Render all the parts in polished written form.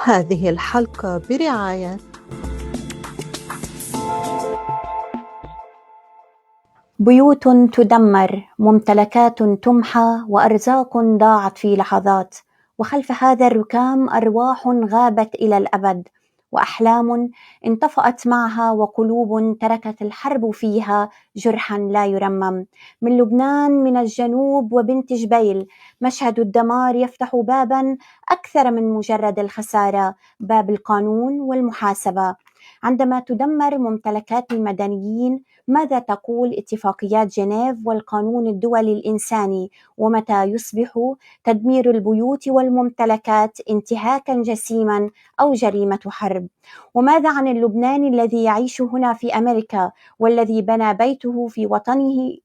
هذه الحلقة برعاية بيوت تدمر، ممتلكات تمحى، وأرزاق ضاعت في لحظات، وخلف هذا الركام أرواح غابت إلى الأبد، وأحلام انطفأت معها، وقلوب تركت الحرب فيها جرحا لا يرمم. من لبنان، من الجنوب وبنت جبيل، مشهد الدمار يفتح بابا أكثر من مجرد الخسارة، باب القانون والمحاسبة. عندما تدمر ممتلكات المدنيين، ماذا تقول اتفاقيات جنيف والقانون الدولي الإنساني؟ ومتى يصبح تدمير البيوت والممتلكات انتهاكا جسيما أو جريمة حرب؟ وماذا عن اللبناني الذي يعيش هنا في أمريكا، والذي بنى بيته في وطنه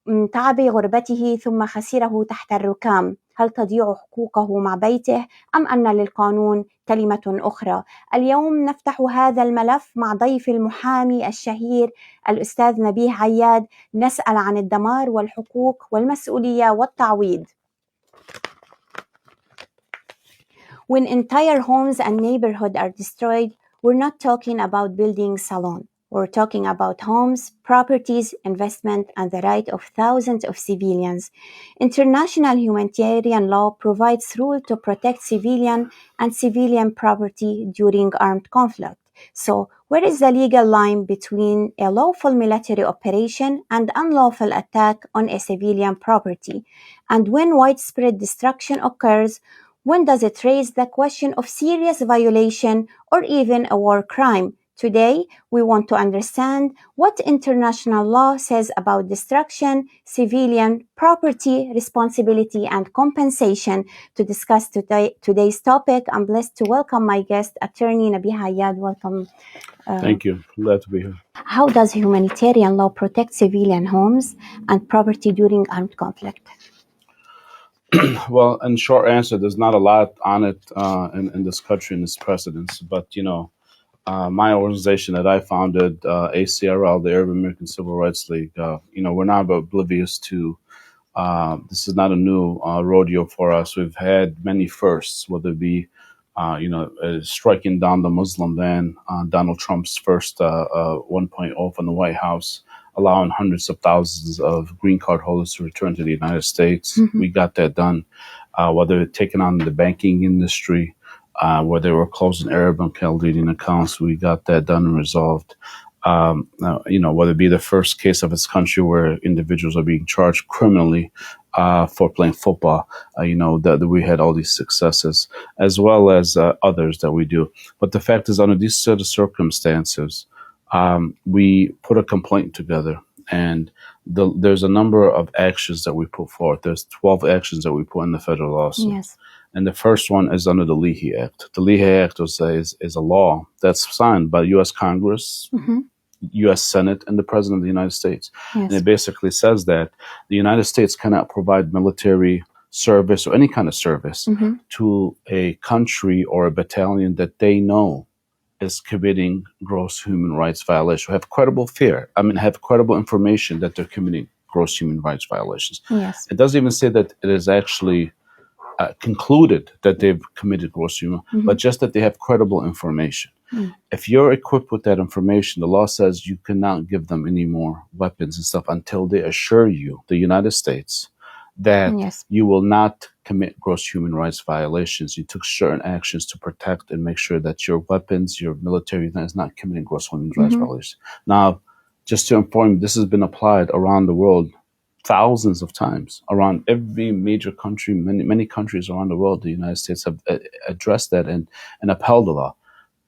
من تعب غربته ثم خسره تحت الركام؟ هل تضيع حقوقه مع بيته، أم أن للقانون كلمة أخرى؟ اليوم نفتح هذا الملف مع ضيف المحامي الشهير الأستاذ نبيه عياد. نسأل عن الدمار والحقوق والمسؤولية والتعويض. When entire homes and neighborhoods are destroyed, we're not talking about buildings alone. We're talking about homes, properties, investment, and the right of thousands of civilians. International humanitarian law provides rules to protect civilian and civilian property during armed conflict. So, where is the legal line between a lawful military operation and unlawful attack on a civilian property? And when widespread destruction occurs, when does it raise the question of serious violation or even a war crime? Today, we want to understand what international law says about destruction, civilian property, responsibility, and compensation. To discuss today's topic, I'm blessed to welcome my guest, attorney Nabih Ayad. Welcome. Thank you. I'm glad to be here. How does humanitarian law protect civilian homes and property during armed conflict? Well, in short answer, there's not a lot on it in this country, in this precedence. But, my organization that I founded, ACRL, the Arab American Civil Rights League, we're not oblivious to, this is not a new rodeo for us. We've had many firsts, whether it be, striking down the Muslim ban, Donald Trump's first 1.0 from the White House, allowing hundreds of thousands of green card holders to return to the United States. Mm-hmm. We got that done. Whether taking on the banking industry, where they were closing Arab and Chaldean accounts, we got that done and resolved. Whether it be the first case of its country where individuals are being charged criminally for playing football, that we had all these successes, as well as others that we do. But the fact is, under these set of circumstances, we put a complaint together, and there's a number of actions that we put forth. There's 12 actions that we put in the federal lawsuit. Yes. And the first one is under the Leahy Act. The Leahy Act is a law that's signed by U.S. Congress, mm-hmm. U.S. Senate, and the President of the United States. Yes. And it basically says that the United States cannot provide military service or any kind of service mm-hmm. to a country or a battalion that they know is committing gross human rights violations, have credible information that they're committing gross human rights violations. Yes. It doesn't even say that it is actually concluded that they've committed gross human, mm-hmm. but just that they have credible information. Mm. If you're equipped with that information, the law says you cannot give them any more weapons and stuff until they assure you, the United States, that yes. you will not commit gross human rights violations. You took certain actions to protect and make sure that your weapons, your military is not committing gross human rights mm-hmm. violations. Now, just to inform you, this has been applied around the world thousands of times, around every major country, many countries around the world. The United States have addressed that and upheld the law.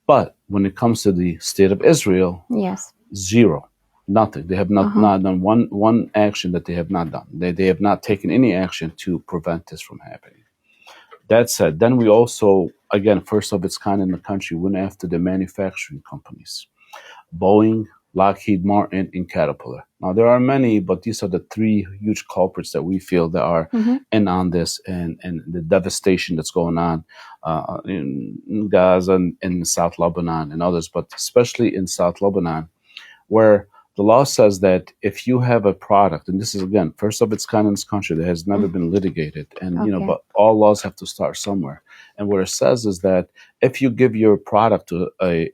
But when it comes to the state of Israel, yes, zero. Nothing. They have not done one action that they have not done. They have not taken any action to prevent this from happening. That said, then we also, again, first of its kind in the country, went after the manufacturing companies, Boeing, Lockheed Martin, and Caterpillar. Now, there are many, but these are the three huge culprits that we feel that are mm-hmm. in on this and the devastation that's going on in Gaza and in South Lebanon and others, but especially in South Lebanon, where The law says that if you have a product, and this is again first of its kind in this country that has never been litigated, and but all laws have to start somewhere. And what it says is that if you give your product to an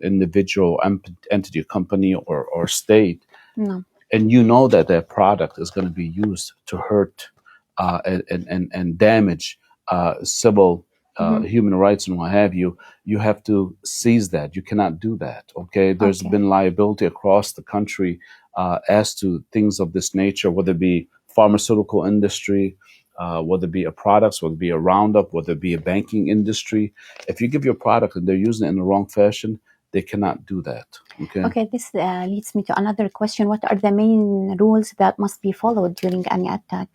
individual entity, company, or state, and you know that that product is going to be used to hurt and damage civil human rights and what have you, you have to seize that. You cannot do that. Okay, there's been liability across the country as to things of this nature, whether it be pharmaceutical industry, whether it be a products, whether it be a Roundup, whether it be a banking industry. If you give your product and they're using it in the wrong fashion, they cannot do that. Okay, this leads me to another question. What are the main rules that must be followed during any attack?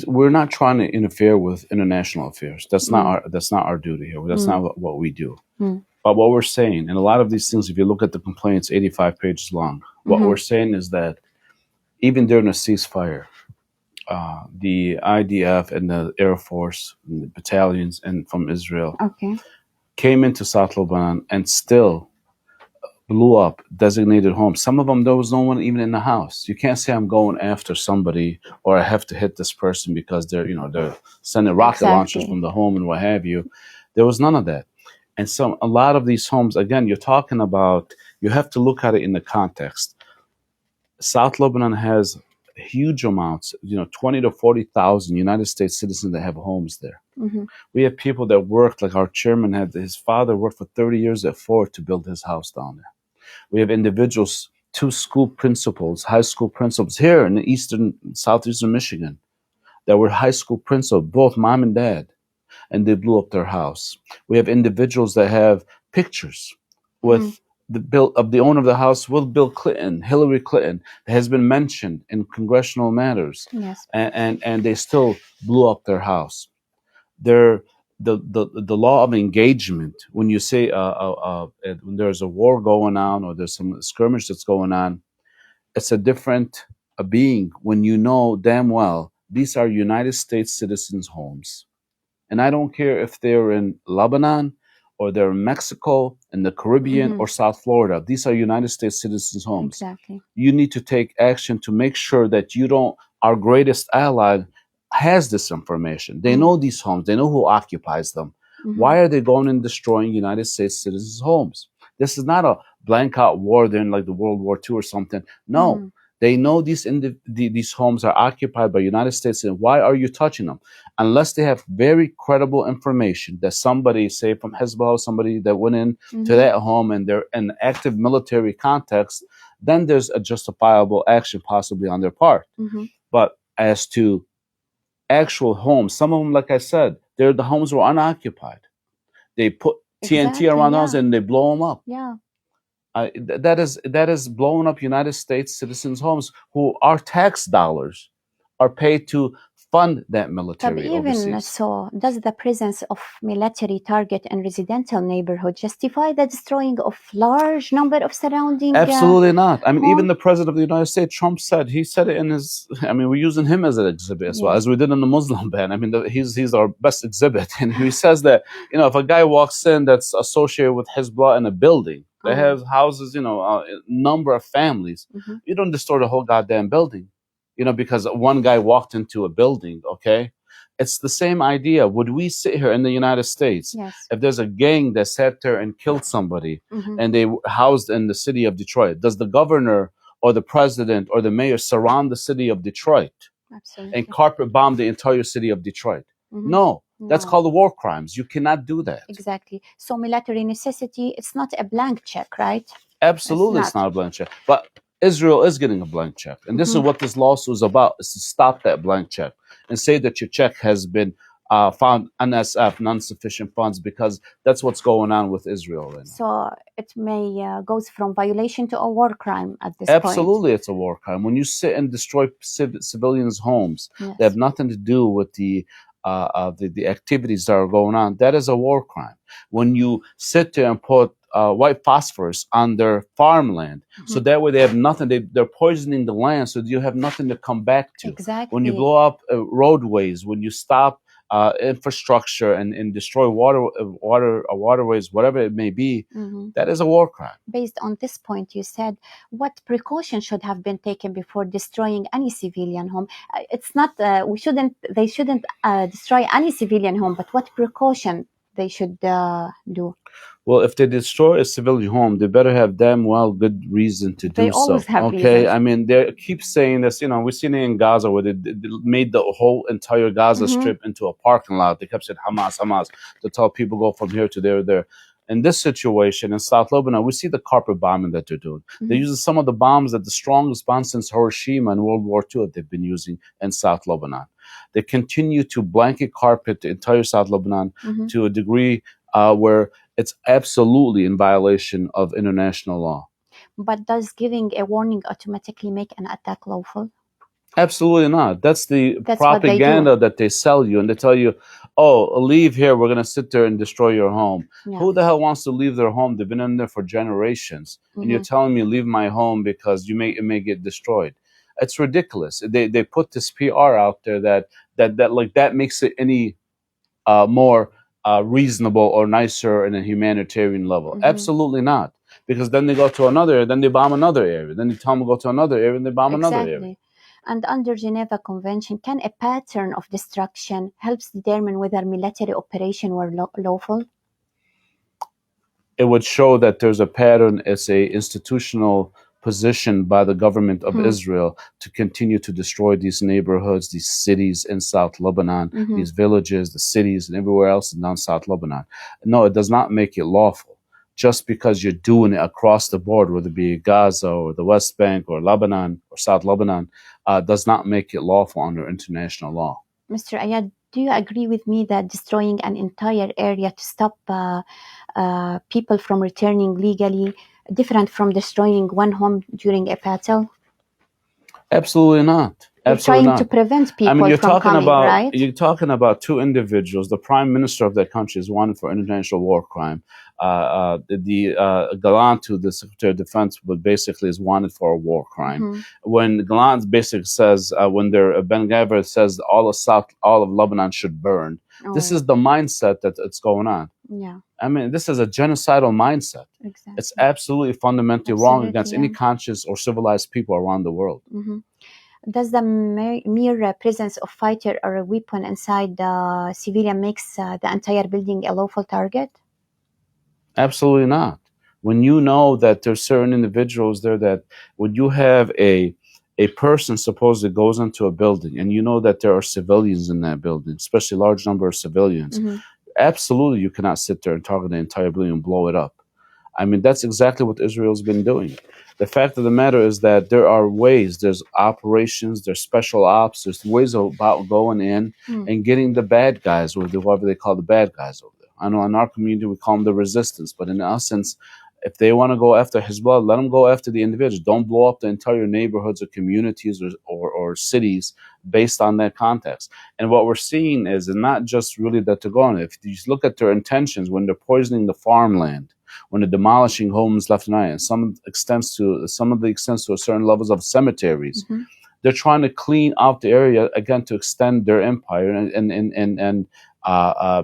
We're not trying to interfere with international affairs. That's not our duty here. That's not what we do. But what we're saying, and a lot of these things, if you look at the complaints, 85 pages long, what we're saying is that even during a ceasefire, the IDF and the Air Force and the battalions and from Israel came into South Lebanon and still blew up designated homes. Some of them, there was no one even in the house. You can't say I'm going after somebody or I have to hit this person because they're sending rocket launchers from the home and what have you. There was none of that. And so a lot of these homes, again, you're talking about, you have to look at it in the context. South Lebanon has huge amounts, 20 to 40,000 United States citizens that have homes there. We have people that worked, like our chairman his father worked for 30 years at Ford to build his house down there. We have individuals, 2 school principals, high school principals here in southeastern Michigan that were high school principals, both mom and dad, and they blew up their house. We have individuals that have pictures with the owner of the house with Bill Clinton, Hillary Clinton, that has been mentioned in congressional matters, and they still blew up their house. The law of engagement, when you say when there's a war going on or there's some skirmish that's going on, it's a different being when you know damn well these are United States citizens' homes. And I don't care if they're in Lebanon or they're in Mexico, in the Caribbean, or South Florida. These are United States citizens' homes. Exactly. You need to take action to make sure that our greatest ally has this information. They know these homes. They know who occupies them. Why are they going and destroying United States citizens' homes? This is not a blank out war. They're in like the World War II or something. No, they know these homes are occupied by United States. And why are you touching them? Unless they have very credible information that somebody, say from Hezbollah, somebody that went in to that home and they're in active military context, then there's a justifiable action possibly on their part. But as to actual homes, some of them, like I said, the homes were unoccupied. They put TNT around those and they blow them up. That is blowing up United States citizens' homes who our tax dollars are paid to fund that military overseas. Even so, does the presence of military target in residential neighborhood justify the destroying of large number of surrounding? Absolutely not. I mean, even the president of the United States, Trump said it in his. I mean, we're using him as an exhibit as well as we did in the Muslim ban. I mean, he's our best exhibit, and he says that if a guy walks in that's associated with Hezbollah in a building. They have houses, a number of families. You don't destroy the whole goddamn building, because one guy walked into a building, okay? It's the same idea. Would we sit here in the United States, if there's a gang that sat there and killed somebody and they housed in the city of Detroit, does the governor or the president or the mayor surround the city of Detroit and carpet bomb the entire city of Detroit? No. That's called the war crimes. You cannot do that. Exactly. So military necessity, it's not a blank check, right? Absolutely, it's not a blank check. But Israel is getting a blank check. And this is what this lawsuit is about, is to stop that blank check and say that your check has been found NSF, non-sufficient funds, because that's what's going on with Israel right now. So it may goes from violation to a war crime at this point. Absolutely, it's a war crime. When you sit and destroy civilians' homes that have nothing to do with the activities that are going on, that is a war crime. When you sit there and put white phosphorus on their farmland, so that way they have nothing, they're poisoning the land, so you have nothing to come back to. Exactly. When you blow up roadways, when you stop infrastructure and destroy waterways, whatever it may be, that is a war crime. Based on this point, you said, what precautions should have been taken before destroying any civilian home? It's not, they shouldn't destroy any civilian home, but what precaution they should do? Well, if they destroy a civilian home, they better have damn well good reason to do so. They always have okay, reasons. I mean, they keep saying this. We've seen it in Gaza where they made the whole entire Gaza Strip into a parking lot. They kept saying Hamas, Hamas, to tell people go from here to there. In this situation in South Lebanon, we see the carpet bombing that they're doing. They're using some of the bombs that the strongest bombs since Hiroshima in World War II that they've been using in South Lebanon. They continue to blanket carpet the entire South Lebanon to a degree where it's absolutely in violation of international law. But does giving a warning automatically make an attack lawful? Absolutely not. That's the That's propaganda that they sell you, and they tell you, oh, leave here, we're going to sit there and destroy your home. Yeah. Who the hell wants to leave their home? They've been in there for generations. And you're telling me leave my home because it may get destroyed. It's ridiculous. They put this PR out there that makes it any more reasonable or nicer in a humanitarian level. Absolutely not. Because then they go to another area, then they bomb another area. Then you tell them to go to another area and they bomb another area. And under Geneva Convention, can a pattern of destruction help determine whether military operation were lawful? It would show that there's a pattern as a institutional position by the government of Israel to continue to destroy these neighborhoods, these cities in South Lebanon, these villages, the cities, and everywhere else in South Lebanon. No, it does not make it lawful. Just because you're doing it across the board, whether it be Gaza or the West Bank or Lebanon or South Lebanon, does not make it lawful under international law. Mr. Ayad, do you agree with me that destroying an entire area to stop people from returning legally different from destroying one home during a battle? Absolutely not. You're trying to prevent people from coming, right? You're talking about two individuals. The prime minister of that country is wanted for international war crime. Gallant, the Secretary of Defense, basically is wanted for a war crime. When Gallant basically says, Ben Gavir says all of Lebanon should burn, this is the mindset that it's going on. Yeah. I mean, this is a genocidal mindset. Exactly. It's absolutely fundamentally wrong against any conscious or civilized people around the world. Does the mere presence of fighter or a weapon inside the civilian makes the entire building a lawful target? Absolutely not. When you know that there's certain individuals there that when you have a person supposedly goes into a building and you know that there are civilians in that building, especially a large number of civilians, absolutely you cannot sit there and target the entire building and blow it up. I mean, that's exactly what Israel's been doing. The fact of the matter is that there are ways, there's operations, there's special ops, there's ways about going in and getting the bad guys, or whoever they call the bad guys over there. I know in our community we call them the resistance, but in essence, if they want to go after Hezbollah, let them go after the individuals. Don't blow up the entire neighborhoods or communities or cities based on that context. And what we're seeing is not just really that they're going. If you look at their intentions when they're poisoning the farmland, when they're demolishing homes left and right, and some of the extents to a certain levels of cemeteries, they're trying to clean out the area again to extend their empire and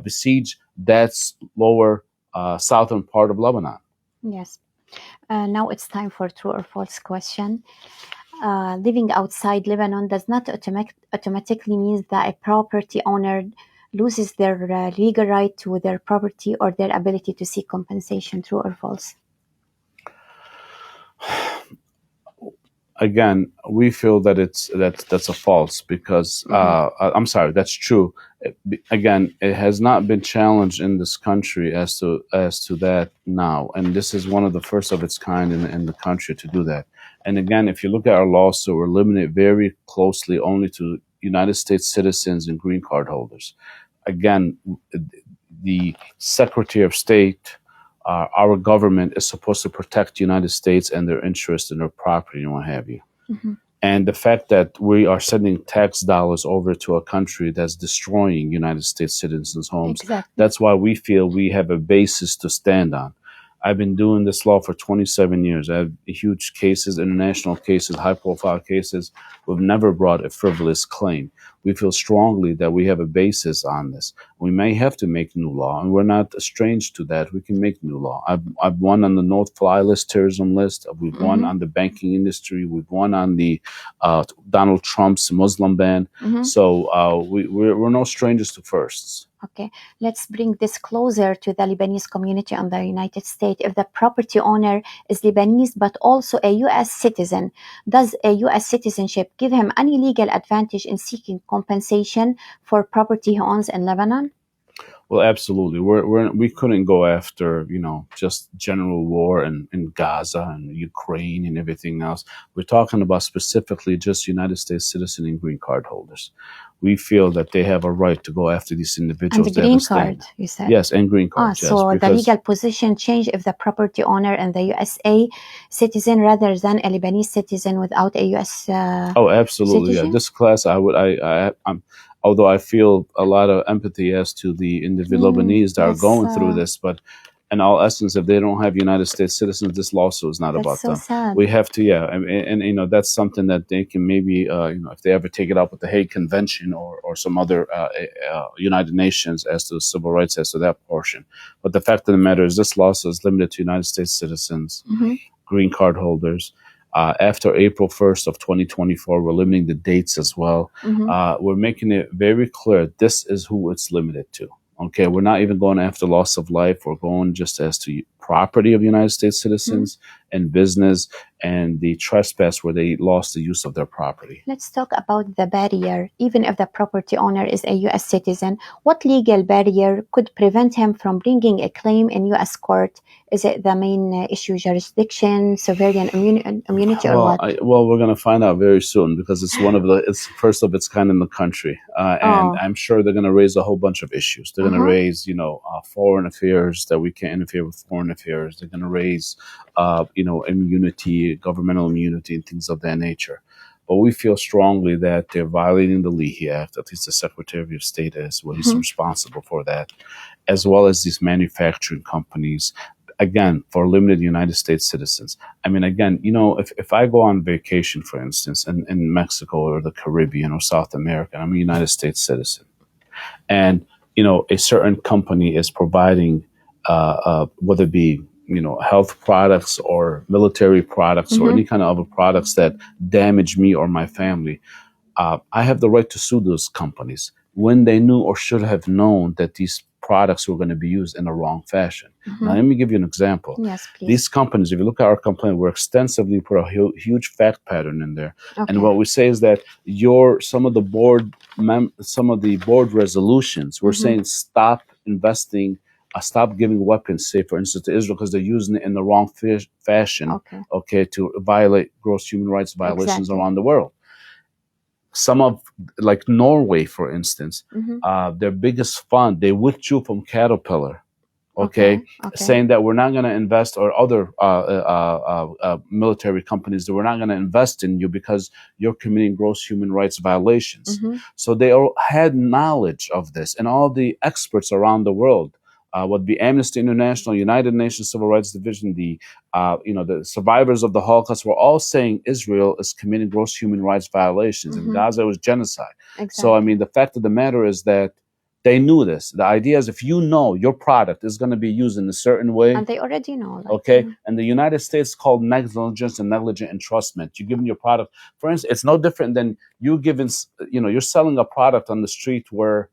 besiege that lower southern part of Lebanon. Yes. Now it's time for true or false question. Living outside Lebanon does not automatically mean that a property owner loses their legal right to their property or their ability to seek compensation. True or false? Again, we feel that that's a false because I'm sorry, that's true. Again, it has not been challenged in this country as to that now, and this is one of the first of its kind in the country to do that. And again, if you look at our lawsuit, we're limited very closely only to United States citizens and green card holders. Again, the Secretary of State, our government is supposed to protect the United States and their interests and their property and what have you. And the fact that we are sending tax dollars over to a country that's destroying United States citizens' homes, that's why we feel we have a basis to stand on. I've been doing this law for 27 years. I have huge cases, international cases, high-profile cases. We've never brought a frivolous claim. we feel strongly that we have a basis on this. We may have to make new law, and we're not strange to that. We can make new law. I've won on the no-fly list, terrorism list. We've won on the banking industry. We've won on the Donald Trump's Muslim ban. So we're no strangers to firsts. Okay, let's bring this closer to the Lebanese community in the United States. If the property owner is Lebanese but also a U.S. citizen, does a U.S. citizenship give him any legal advantage in seeking compensation for property he owns in Lebanon? Well, absolutely. We couldn't go after, just general war in Gaza and Ukraine and everything else. We're talking about specifically just United States citizen and green card holders. We feel that they have a right to go after these individuals. And the green card, you said? Yes, and green card. Yes, so the legal position change if the property owner and the USA citizen rather than a Lebanese citizen without a US Oh, absolutely. citizen? Yeah, this class, I'm although I feel a lot of empathy as to the individual Lebanese that are going through this, but in all essence, if they don't have United States citizens, this lawsuit is not about so them. sad. We have to, and that's something that they can maybe, if they ever take it up with the Hague Convention or some other United Nations as to civil rights, as to that portion. But the fact of the matter is this lawsuit is limited to United States citizens, green card holders. After April 1st of 2024, we're limiting the dates as well. We're making it very clear this is who it's limited to. Okay, we're not even going after loss of life. We're going just as to property of United States citizens and business and the trespass where they lost the use of their property. Let's talk about the barrier. Even if the property owner is a U.S. citizen, what legal barrier could prevent him from bringing a claim in U.S. court? Is it the main issue jurisdiction, sovereign immunity, or what? We're going to find out very soon because it's first of its kind in the country. And I'm sure they're going to raise a whole bunch of issues. They're going to raise, foreign affairs, that we can't interfere with foreign affairs. They're going to raise, immunity, governmental immunity, and things of that nature. But we feel strongly that they're violating the Leahy Act, at least the Secretary of State is, he's responsible for that, as well as these manufacturing companies, again, for limited United States citizens. I mean, again, if I go on vacation, for instance, in Mexico or the Caribbean or South America, I'm a United States citizen, and, a certain company is providing, whether it be, health products or military products or any kind of other products that damage me or my family, I have the right to sue those companies when they knew or should have known that these products were going to be used in the wrong fashion. Now, let me give you an example. Yes, please. These companies, if you look at our complaint, we're extensively put a huge fact pattern in there. And what we say is that some of the board resolutions, we're saying stop investing, stop giving weapons, say, for instance, to Israel because they're using it in the wrong fashion, to violate gross human rights violations around the world. Some of, like Norway, for instance, their biggest fund, they withdrew from Caterpillar, saying that we're not going to invest, or other military companies, that we're not going to invest in you because you're committing gross human rights violations. So they all had knowledge of this, and all the experts around the world, would be Amnesty International, United Nations Civil Rights Division, the survivors of the Holocaust were all saying Israel is committing gross human rights violations, and Gaza was genocide. So, I mean, the fact of the matter is that they knew this. The idea is if you know your product is going to be used in a certain way. And they already know. And the United States called negligence and negligent entrustment. You're giving your product, for instance, it's no different than you giving, you're selling a product on the street where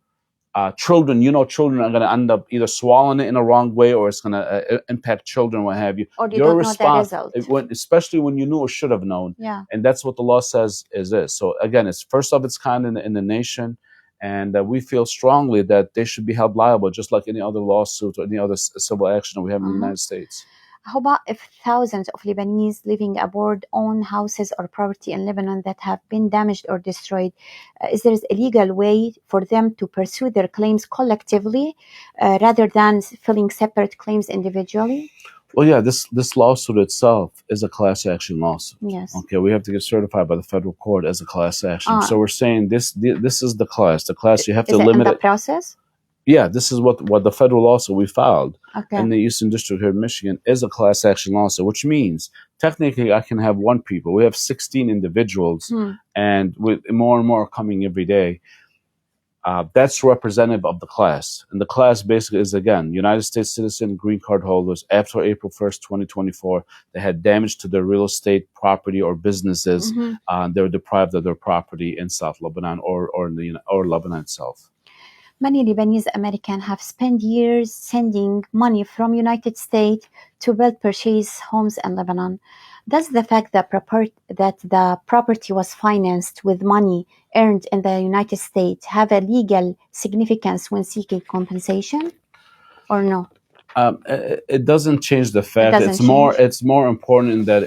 children are going to end up either swallowing it in a wrong way, or it's going to impact children, what have you. Or you don't know the result. Especially when you knew or should have known. And that's what the law says is this. So again, it's first of its kind in the nation. And we feel strongly that they should be held liable, just like any other lawsuit or any other civil action that we have in the United States. How about if thousands of Lebanese living abroad own houses or property in Lebanon that have been damaged or destroyed? Is there a legal way for them to pursue their claims collectively rather than filing separate claims individually? Well, yeah, this lawsuit itself is a class action lawsuit. Yes. Okay, we have to get certified by the federal court as a class action. So we're saying this is the class. The class, you have to limit it. Is it in the process? Yeah, this is what the federal lawsuit we filed in the Eastern District here in Michigan is a class action lawsuit, which means technically I can have one people. We have 16 individuals, and with more and more coming every day. That's representative of the class. And the class basically is, again, United States citizen, green card holders. After April 1st, 2024, they had damage to their real estate, property, or businesses. They were deprived of their property in South Lebanon or Lebanon itself. Many Lebanese Americans have spent years sending money from United States to build purchase homes in Lebanon. Does the fact that the property was financed with money earned in the United States have a legal significance when seeking compensation, or no? It doesn't change the fact. It's more important in that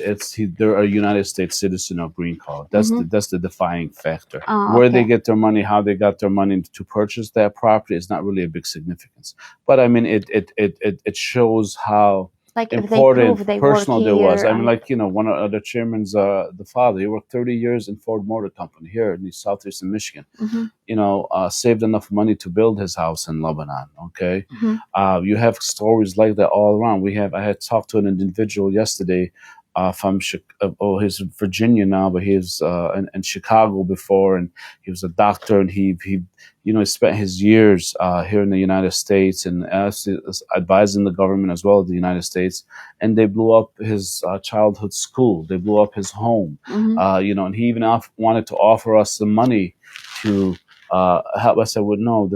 they're a United States citizen or green card. That's the defining factor. Where they get their money, how they got their money to purchase that property is not really a big significance. But I mean, it shows how important personal there was. I mean, one of the chairman's the father, he worked 30 years in Ford Motor Company here in southeastern Michigan. Saved enough money to build his house in Lebanon. Okay, you have stories like that all around. I had talked to an individual yesterday from he's in Virginia now, but he was in Chicago before, and he was a doctor, and he spent his years here in the United States and advising the government as well as the United States. And they blew up his childhood school. They blew up his home. And he even wanted to offer us some money to help. I said, well, no,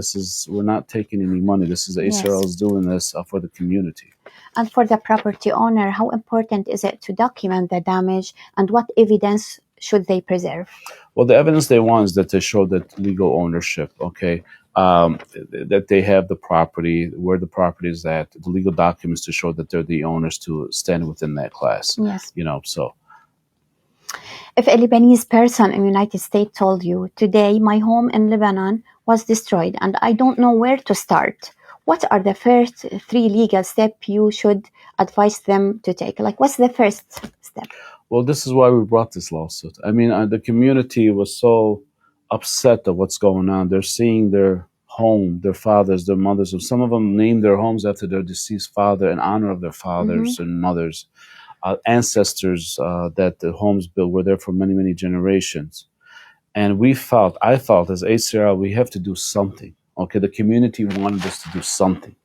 we're not taking any money. This is Israel is doing this for the community. And for the property owner, how important is it to document the damage, and what evidence should they preserve? Well, the evidence they want is that they show that legal ownership, okay, that they have the property, where the property is at, the legal documents to show that they're the owners to stand within that class. Yes. So. If a Lebanese person in the United States told you, today my home in Lebanon was destroyed and I don't know where to start, what are the first 3 legal steps you should advise them to take? What's the first step? Well, this is why we brought this lawsuit. I mean, the community was so upset at what's going on. They're seeing their home, their fathers, their mothers, and some of them named their homes after their deceased father in honor of their fathers and mothers, ancestors that the homes built were there for many, many generations. And I felt as ACRL, we have to do something. Okay, the community wanted us to do something.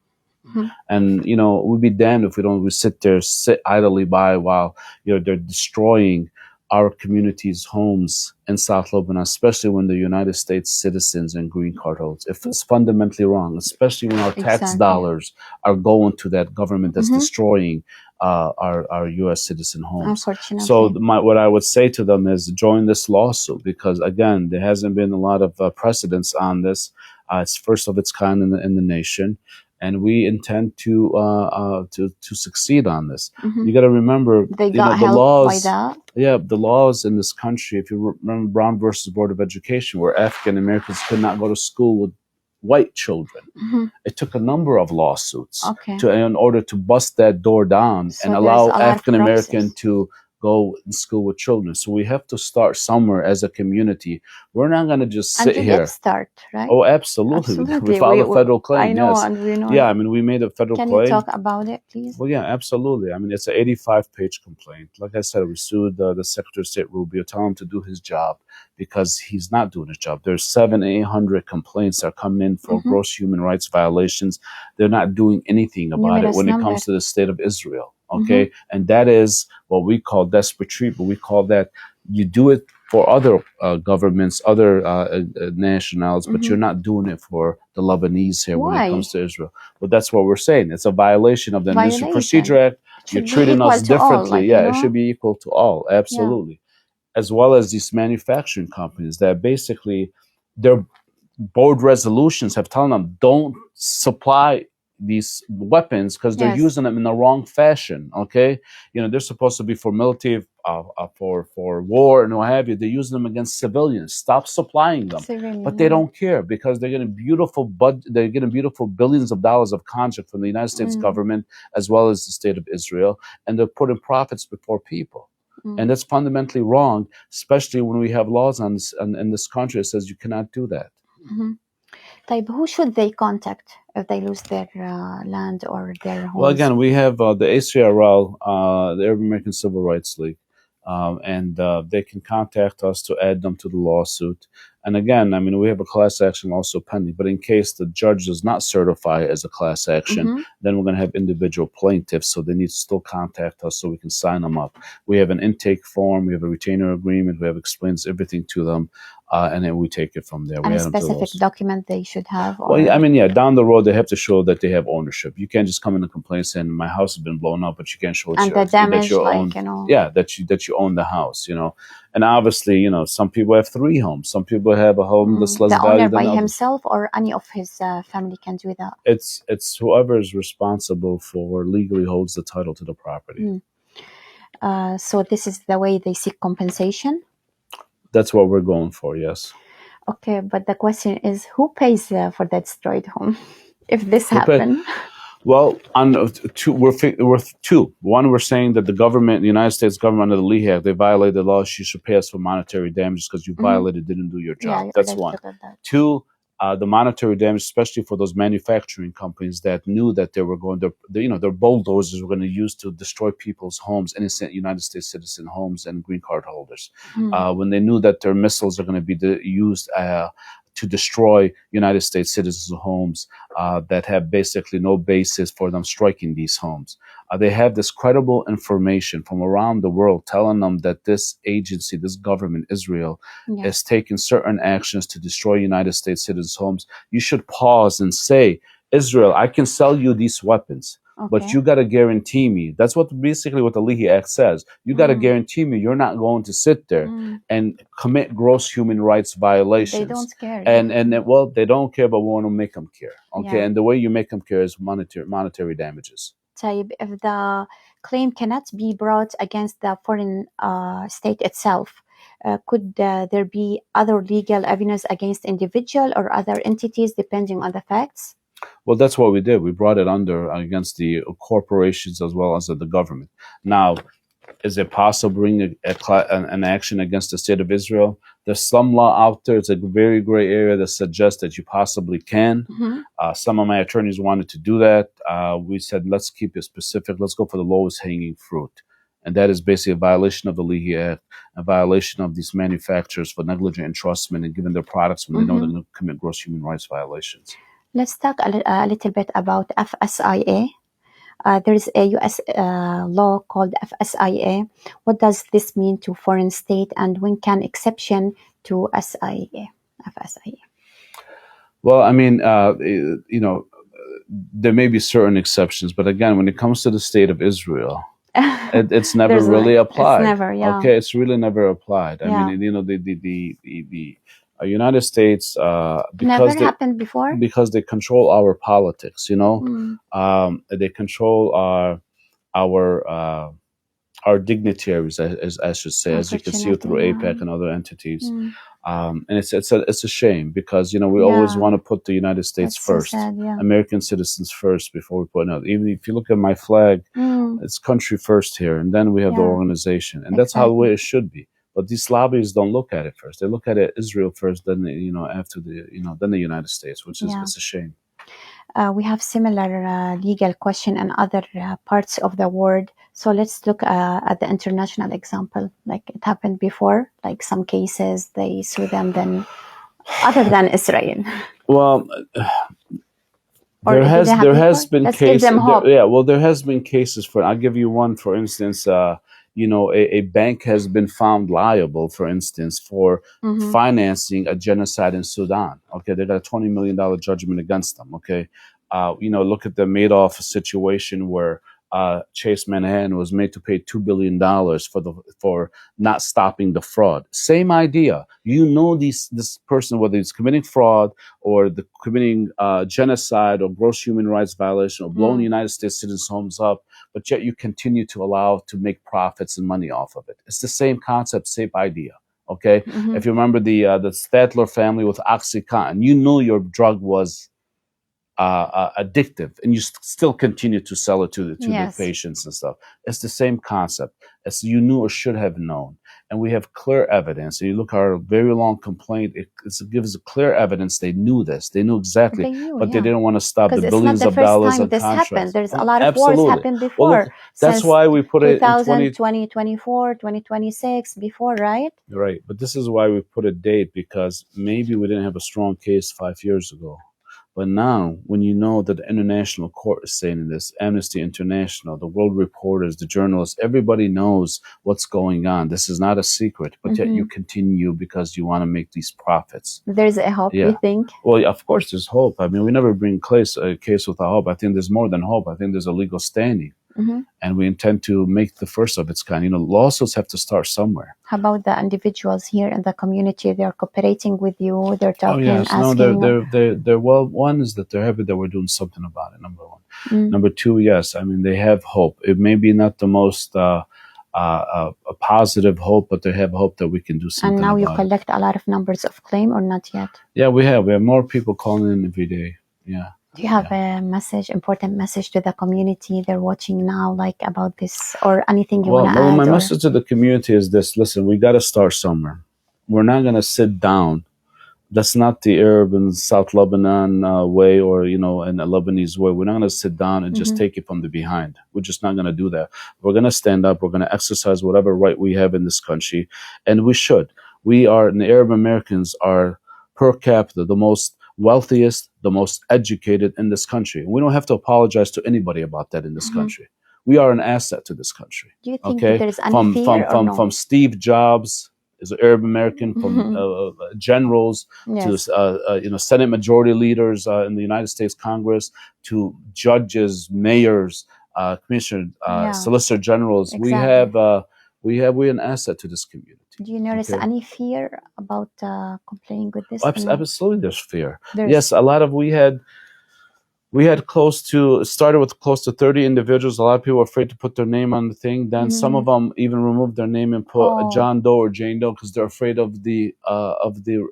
And, we'd be damned if we sit idly by while, they're destroying our community's homes in South Lebanon, especially when the United States citizens and green card holders. If it's fundamentally wrong, especially when our tax dollars are going to that government that's destroying our U.S. citizen homes. Unfortunately. So what I would say to them is join this lawsuit, because, again, there hasn't been a lot of precedence on this. It's first of its kind in the nation. And we intend to succeed on this. You got to remember, they got the help laws. By that. Yeah, the laws in this country. If you remember Brown versus Board of Education, where African Americans could not go to school with white children, it took a number of lawsuits in order to bust that door down and allow African American to go in school with children. So we have to start somewhere as a community. We're not going to just sit here. Did start, right? Oh, absolutely. We filed a federal claim. I know, yes. And we know. Yeah, I mean, we made a federal claim. Can you talk about it, please? Well, yeah, absolutely. I mean, it's an 85-page complaint. Like I said, we sued the Secretary of State Rubio, telling him to do his job, because he's not doing his job. There's 700-800 complaints that are coming in for gross human rights violations. They're not doing anything about it when it comes to the state of Israel. Okay, and that is what we call desperate treatment. We call that you do it for other governments, other nationals, but you're not doing it for the Lebanese here. Why? When it comes to Israel. Well, that's what we're saying. It's a violation of the Administrative Procedure Act. You're treating us differently. It should be equal to all. Absolutely. Yeah. As well as these manufacturing companies that basically their board resolutions have told them don't supply these weapons because they're using them in the wrong fashion. Okay, they're supposed to be for military, for war and what have you. They're using them against civilians. Stop supplying them. But they don't care, because they're getting beautiful billions of dollars of contract from the United States government as well as the state of Israel, and they're putting profits before people. And that's fundamentally wrong, especially when we have laws on this in this country that says you cannot do that. Who should they contact if they lose their land or their homes? Well, again, we have the ACRL, the Arab American Civil Rights League, and they can contact us to add them to the lawsuit. And again, I mean, we have a class action also pending, but in case the judge does not certify it as a class action, then we're going to have individual plaintiffs. So they need to still contact us so we can sign them up. We have an intake form, we have a retainer agreement, we have explains everything to them, and then we take it from there. And a specific document they should have? Or? Well, I mean, yeah, down the road, they have to show that they have ownership. You can't just come in and complain saying, my house has been blown up, but you can't show it's and yours. The damage, that you own, that you own the house, you know. And obviously, you know, some people have 3 homes. Some people have a home that's less valuable. The owner by himself or any of his family can do that? It's whoever is responsible for legally holds the title to the property. So this is the way they seek compensation? That's what we're going for, yes. Okay, but the question is, who pays for the destroyed home if this happens? Well, we're two. One, we're saying that the government, the United States government, under the Lee Act, they violated the law. She should pay us for monetary damages because you violated, didn't do your job. Yeah, that's one. Two, the monetary damage, especially for those manufacturing companies that knew that they were going to, their bulldozers were going to use to destroy people's homes, innocent United States citizen homes and green card holders. When they knew that their missiles are going to be used to destroy United States citizens' homes that have basically no basis for them striking these homes. They have this credible information from around the world telling them that this agency, this government, Israel, is taking certain actions to destroy United States citizens' homes. You should pause and say, Israel, I can sell you these weapons. Okay. But you got to guarantee me. That's basically what the Leahy Act says. You got to guarantee me you're not going to sit there and commit gross human rights violations. They don't care. And they don't care, but we want to make them care. Okay, and the way you make them care is monetary damages. طيب, if the claim cannot be brought against the foreign state itself, could there be other legal avenues against individual or other entities depending on the facts? Well, that's what we did. We brought it against the corporations as well as the government. Now, is it possible to bring an action against the state of Israel? There's some law out there. It's a very gray area that suggests that you possibly can. Some of my attorneys wanted to do that. We said, let's keep it specific. Let's go for the lowest hanging fruit. And that is basically a violation of the Leahy Act, a violation of these manufacturers for negligent entrustment and giving their products when they know they're going to commit gross human rights violations. Let's talk a little bit about FSIA. There is a U.S. law called FSIA. What does this mean to foreign state, and when can exception to FSIA? Well, I mean, there may be certain exceptions, but again, when it comes to the state of Israel, it's never really applied. It's never, Okay, it's really never applied. I mean, the United States never happened before because they control our politics. They control our dignitaries, as I should say, as you can see through AIPAC and other entities. And it's a shame because we always want to put the United States first, so sad, American citizens first before we put another. Even if you look at my flag, it's country first here, and then we have the organization, and that's how the way it should be. But these lobbyists don't look at it first. They look at it Israel first, then after then the United States, which is it's a shame. We have similar legal question in other parts of the world. So let's look at the international example. Like it happened before, like some cases they sue them then other than Israel. Well, there has been cases. There has been cases for. I'll give you one, for instance. A bank has been found liable, for instance, for financing a genocide in Sudan. Okay, they got a $20 million judgment against them. Okay, look at the Madoff situation where Chase Manhattan was made to pay $2 billion for not stopping the fraud. Same idea. This person, whether he's committing fraud or committing genocide or gross human rights violation or blowing United States citizens' homes up, but yet you continue to allow to make profits and money off of it. It's the same concept, same idea. Okay, if you remember the Statler family with OxyContin, you knew your drug was addictive, and you still continue to sell it to the Yes. patients and stuff. It's the same concept as you knew or should have known. And we have clear evidence. And you look at our very long complaint, it gives clear evidence they knew this. They knew exactly, They knew, but they didn't want to stop the because it's billions not of the first dollars time of this contracts. happened. There's a lot of Absolutely. wars happened before. Well, look, that's since why we put it in 2000, 2024, 2026 before, right? Right, but this is why we put a date, because maybe we didn't have a strong case 5 years ago. But now, when you know that the international court is saying this, Amnesty International, the world reporters, the journalists, everybody knows what's going on. This is not a secret, but yet you continue because you want to make these profits. There's a hope, you think? Well, of course, there's hope. I mean, we never bring a case without hope. I think there's more than hope. I think there's a legal standing. And we intend to make the first of its kind. You know, lawsuits have to start somewhere. How about the individuals here in the community? They're cooperating with you. They're talking, asking. No, they're well. One is that they're happy that we're doing something about it. Number one. Number two, yes. I mean, they have hope. It may be not the most a positive hope, but they have hope that we can do something. And now you about collect a lot of numbers of claim, or not yet? Yeah, we have. We have more people calling in every day. Yeah. Do you have a message, important message to the community they're watching now, like about this, or anything you want to add? My message to the community is this: listen, we got to start somewhere. We're not going to sit down. That's not the Arab and South Lebanon way, or in a Lebanese way. We're not going to sit down and just take it from the behind. We're just not going to do that. We're going to stand up. We're going to exercise whatever right we have in this country, and we should. And the Arab Americans are per capita the most wealthiest, the most educated in this country. We don't have to apologize to anybody about that in this country. We are an asset to this country. Do you think that there's any fear or no? From Steve Jobs, is an Arab American, from generals to Senate majority leaders in the United States Congress, to judges, mayors, commissioners, solicitor generals. Exactly. We're an asset to this community. Do you notice any fear about complying with this? Absolutely, there's fear. Yes, a lot of we had started with close to 30 individuals. A lot of people were afraid to put their name on the thing. Then some of them even removed their name and put John Doe or Jane Doe because they're afraid of the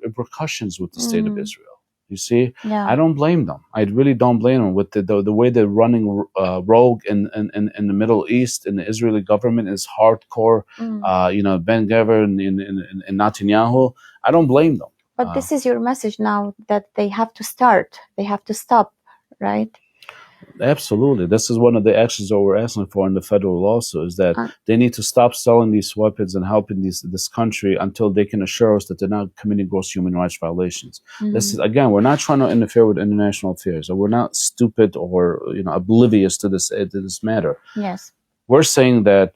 repercussions with the state of Israel. You see, I don't blame them. I really don't blame them. With the way they're running rogue in the Middle East, and the Israeli government is hardcore. Ben Gvir and Netanyahu. I don't blame them. But this is your message now, that they have to start. They have to stop, right? Absolutely. This is one of the actions that we're asking for in the federal lawsuit, is that they need to stop selling these weapons and helping this country until they can assure us that they're not committing gross human rights violations. This is, again, we're not trying to interfere with international affairs. We're not stupid or oblivious to this matter. Yes. We're saying that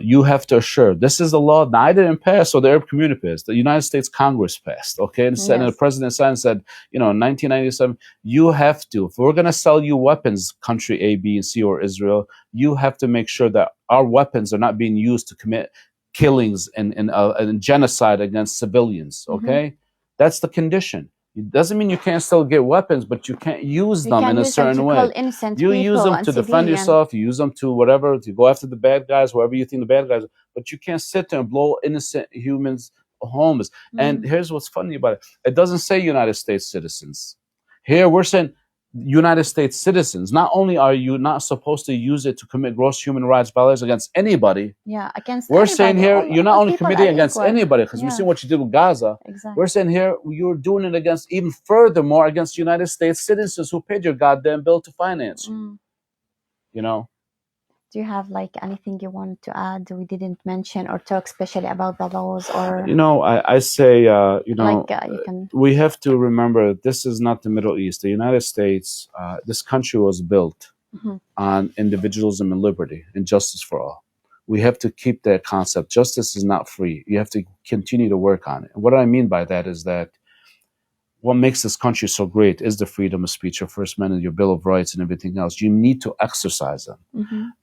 you have to assure. This is the law that I didn't pass, or the Arab community passed. The United States Congress passed. Okay, and the president signed and said, in 1997, you have to. If we're going to sell you weapons, country A, B, and C, or Israel, you have to make sure that our weapons are not being used to commit killings and genocide against civilians. Okay, that's the condition. It doesn't mean you can't still get weapons, but you can't use them in a certain way. You use them to defend yourself. You use them to whatever, to go after the bad guys, whoever you think the bad guys are. But you can't sit there and blow innocent humans' homes. And here's what's funny about it. It doesn't say United States citizens. Here we're saying United States citizens. Not only are you not supposed to use it to commit gross human rights violations against anybody. Yeah, against we're anybody. Saying here you're not only committing against anybody, because we've seen what you did with Gaza. Exactly. We're saying here you're doing it against, even furthermore, against United States citizens who paid your goddamn bill to finance you. Do you have anything you want to add we didn't mention, or talk especially about the laws, or I say you can... we have to remember this is not the Middle East. The United States, this country was built on individualism and liberty and justice for all. We have to keep that concept. Justice is not free. You have to continue to work on it. And what I mean by that is that what makes this country so great is the freedom of speech, your First Amendment, your Bill of Rights, and everything else. You need to exercise them.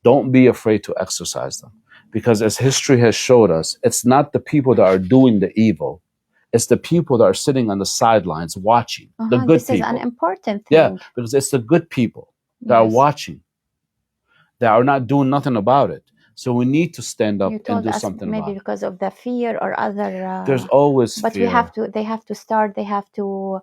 Don't be afraid to exercise them. Because as history has showed us, it's not the people that are doing the evil. It's the people that are sitting on the sidelines watching. The good this people. This is an important thing. Yeah, because it's the good people that are watching, that are not doing nothing about it. So we need to stand up and do something about it. Maybe because of the fear or other... There's always but fear. They have to start, they have to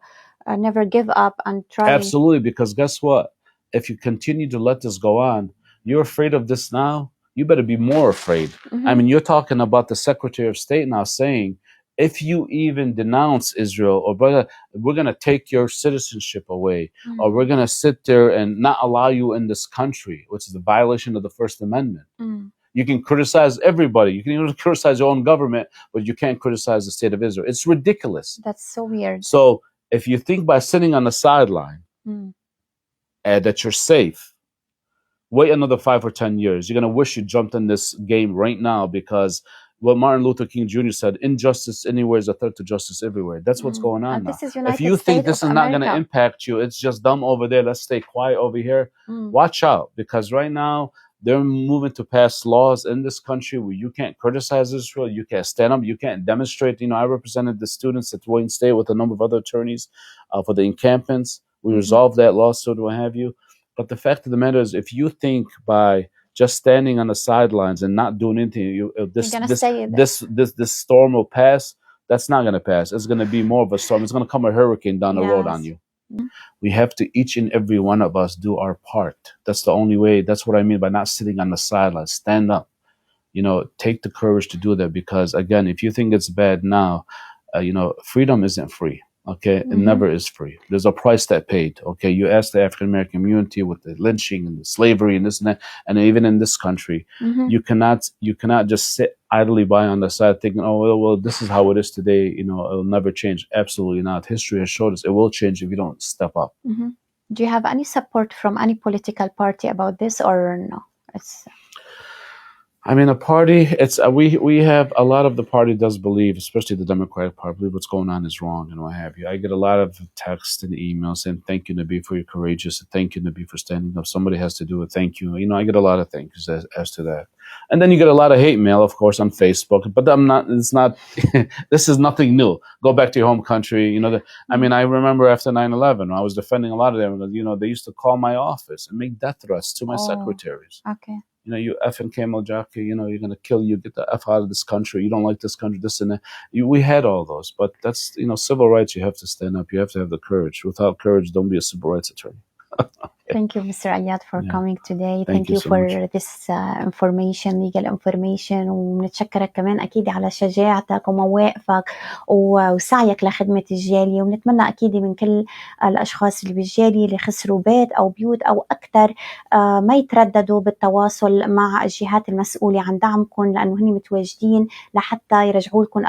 never give up and try. Absolutely, because guess what? If you continue to let this go on, you're afraid of this now, you better be more afraid. I mean, you're talking about the Secretary of State now saying, if you even denounce Israel, or we're going to take your citizenship away, or we're going to sit there and not allow you in this country, which is a violation of the First Amendment. You can criticize everybody. You can even criticize your own government, but you can't criticize the state of Israel. It's ridiculous. That's so weird. So if you think by sitting on the sideline that you're safe, wait another 5 or 10 years. You're going to wish you jumped in this game right now, because what Martin Luther King Jr. said, injustice anywhere is a threat to justice everywhere. That's what's going on now. If you think this is not going to impact you, it's just dumb over there, let's stay quiet over here. Watch out, because right now they're moving to pass laws in this country where you can't criticize Israel, you can't stand up, you can't demonstrate. You know, I represented the students at Wayne State with a number of other attorneys for the encampments. We resolved that lawsuit, what have you. But the fact of the matter is, if you think by just standing on the sidelines and not doing anything, this storm will pass, that's not going to pass. It's going to be more of a storm. It's going to come a hurricane down the road on you. We have to, each and every one of us, do our part. That's the only way. That's what I mean by not sitting on the sidelines. Stand up. You know, take the courage to do that, because again, if you think it's bad now, you know, freedom isn't free. Okay, it never is free. There's a price that paid. Okay, you ask the African American community with the lynching and the slavery and this and that, and even in this country, you cannot just sit idly by on the side thinking, oh well, this is how it is today. You know, it'll never change. Absolutely not. History has showed us it will change if you don't step up. Do you have any support from any political party about this, or no? I mean, a party, it's we have a lot of the party does believe, especially the Democratic Party, believe what's going on is wrong and what have you. I get a lot of texts and emails saying, thank you, Nabih, for your courageous, thank you, Nabih, for standing up. Somebody has to do it. Thank you. You know, I get a lot of thank yous as to that. And then you get a lot of hate mail, of course, on Facebook, but it's not, this is nothing new. Go back to your home country. You know, I mean, I remember after 9/11, I was defending a lot of them. You know, they used to call my office and make death threats to my secretaries. Okay. You know, you effing camel jockey, you know, you're going to kill you, get the F out of this country. You don't like this country, this and that. We had all those, but that's, you know, civil rights, you have to stand up. You have to have the courage. Without courage, don't be a civil rights attorney. Thank you, Mr. عياد, for coming today. Thank you so for much. This information, legal information. ونتشكرك كمان أكيد على شجاعتك ومواقفك وسعيك لخدمة الجالية. ونتمنى أكيد من كل الأشخاص اللي بالجالية اللي خسروا بيت أو بيوت أو أكثر ما يترددوا بالتواصل مع الجهات المسؤولة عن دعمكم، لأنه هن متواجدين لحتى يرجعوا لكم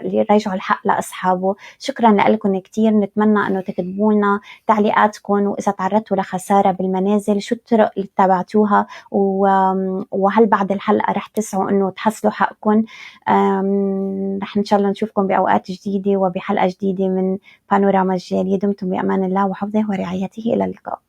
يرجعوا الحق لأصحابه. شكرا لكم كتير. نتمنى أنه تكتبوا لنا تعليقاتكم، وإذا تعرضتوا لخسارة بالمنازل شو الطرق اللي اتبعتوها، وهل بعد الحلقة رح تسعوا أنه تحصلوا حقكم. رح إن شاء الله نشوفكم بأوقات جديدة وبحلقة جديدة من بانوراما الجالية. دمتم بأمان الله وحفظه ورعايته. إلى اللقاء.